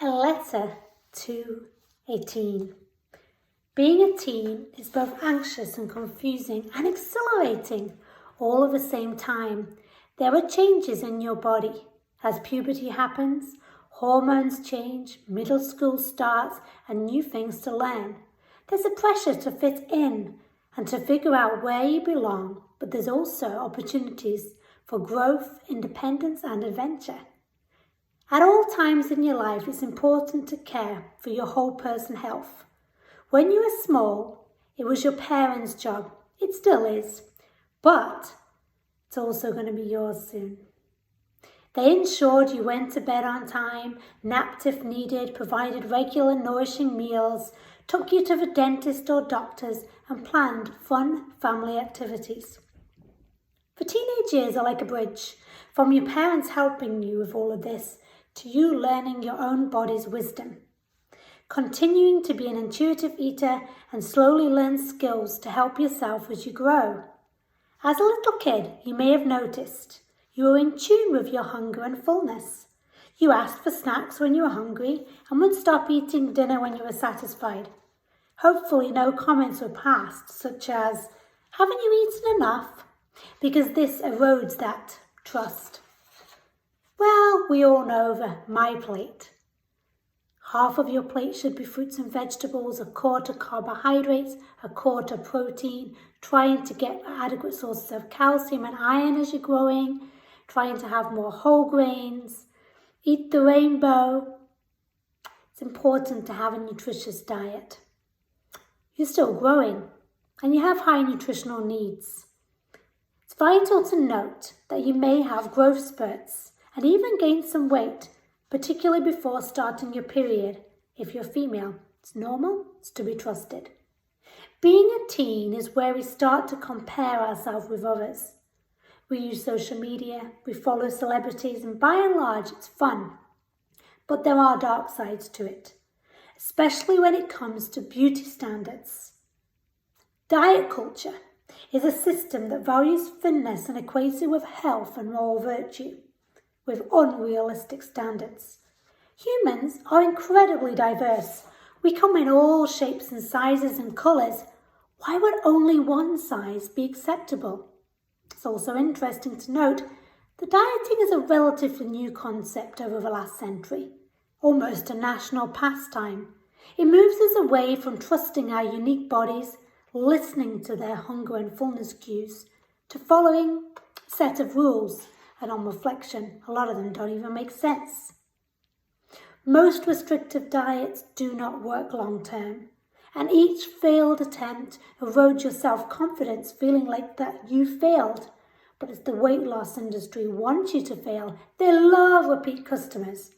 A letter to a teen. Being a teen is both anxious and confusing and exhilarating all at the same time. There are changes in your body. As puberty happens, hormones change, middle school starts, and new things to learn. There's a pressure to fit in and to figure out where you belong, but there's also opportunities for growth, independence, and adventure. At all times in your life, it's important to care for your whole person health. When you were small, it was your parents' job. It still is. But it's also going to be yours soon. They ensured you went to bed on time, napped if needed, provided regular nourishing meals, took you to the dentist or doctors, and planned fun family activities. The teenage years are like a bridge, from your parents helping you with all of this, to you learning your own body's wisdom. Continuing to be an intuitive eater and slowly learn skills to help yourself as you grow. As a little kid, you may have noticed you were in tune with your hunger and fullness. You asked for snacks when you were hungry and would stop eating dinner when you were satisfied. Hopefully no comments were passed, such as, "Haven't you eaten enough?" because this erodes that trust. Well, we all know the my plate. Half of your plate should be fruits and vegetables, a quarter carbohydrates, a quarter protein, trying to get adequate sources of calcium and iron as you're growing, trying to have more whole grains, eat the rainbow. It's important to have a nutritious diet. You're still growing and you have high nutritional needs. It's vital to note that you may have growth spurts and even gain some weight, particularly before starting your period. If you're female, it's normal, it's to be trusted. Being a teen is where we start to compare ourselves with others. We use social media, we follow celebrities, and by and large, it's fun. But there are dark sides to it, especially when it comes to beauty standards. Diet culture is a system that values thinness and equates it with health and moral virtue, with unrealistic standards. Humans are incredibly diverse. We come in all shapes and sizes and colours. Why would only one size be acceptable? It's also interesting to note that dieting is a relatively new concept over the last century, almost a national pastime. It moves us away from trusting our unique bodies, listening to their hunger and fullness cues, to following a set of rules. And on reflection, a lot of them don't even make sense. Most restrictive diets do not work long term, and each failed attempt erodes your self-confidence, feeling like that you failed. But it's the weight loss industry wants you to fail. They love repeat customers.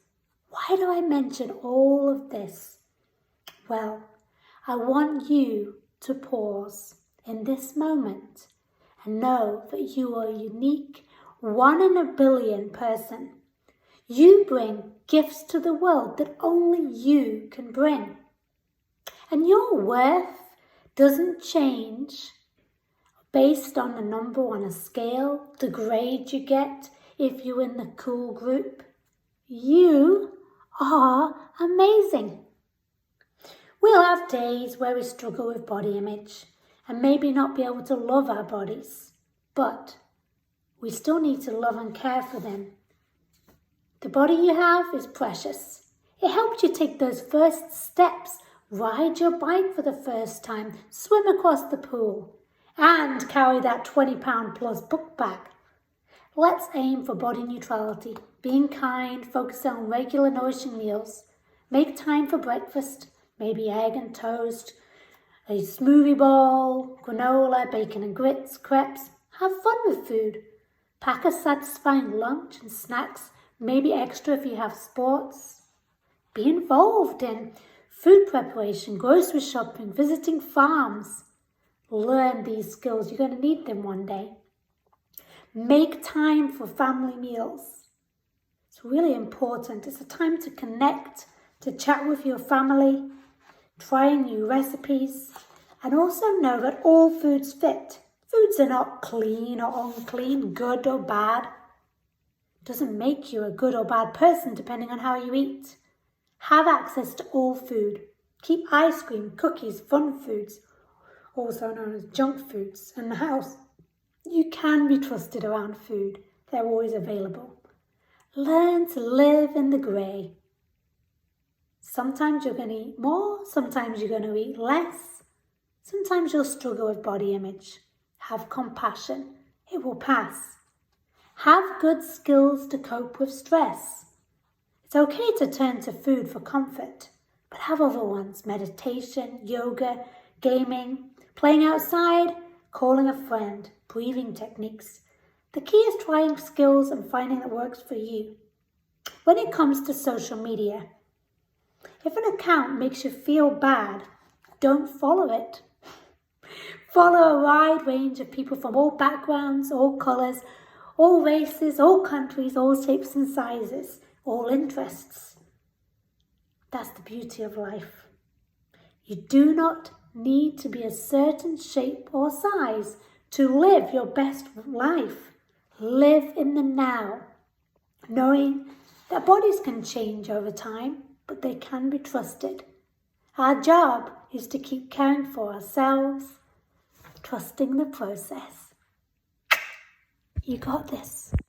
Why do I mention all of this? Well, I want you to pause in this moment and know that you are unique, 1 in a billion person. You bring gifts to the world that only you can bring. And your worth doesn't change based on the number on a scale, the grade you get, if you're in the cool group. You are amazing. We'll have days where we struggle with body image and maybe not be able to love our bodies, but we still need to love and care for them. The body you have is precious. It helped you take those first steps, ride your bike for the first time, swim across the pool, and carry that 20-pound plus book bag. Let's aim for body neutrality, being kind, focus on regular nourishing meals, make time for breakfast, maybe egg and toast, a smoothie bowl, granola, bacon and grits, crepes. Have fun with food. Pack a satisfying lunch and snacks, maybe extra if you have sports. Be involved in food preparation, grocery shopping, visiting farms. Learn these skills. You're going to need them one day. Make time for family meals. It's really important. It's a time to connect, to chat with your family, try new recipes, and also know that all foods fit. Foods are not clean or unclean, good or bad. It doesn't make you a good or bad person depending on how you eat. Have access to all food. Keep ice cream, cookies, fun foods, also known as junk foods, in the house. You can be trusted around food. They're always available. Learn to live in the grey. Sometimes you're going to eat more, sometimes you're going to eat less. Sometimes you'll struggle with body image. Have compassion. It will pass. Have good skills to cope with stress. It's okay to turn to food for comfort, but have other ones: meditation, yoga, gaming, playing outside, calling a friend, breathing techniques. The key is trying skills and finding what works for you. When it comes to social media, if an account makes you feel bad, don't follow it. Follow a wide range of people from all backgrounds, all colours, all races, all countries, all shapes and sizes, all interests. That's the beauty of life. You do not need to be a certain shape or size to live your best life. Live in the now, knowing that bodies can change over time, but they can be trusted. Our job is to keep caring for ourselves, trusting the process. You got this.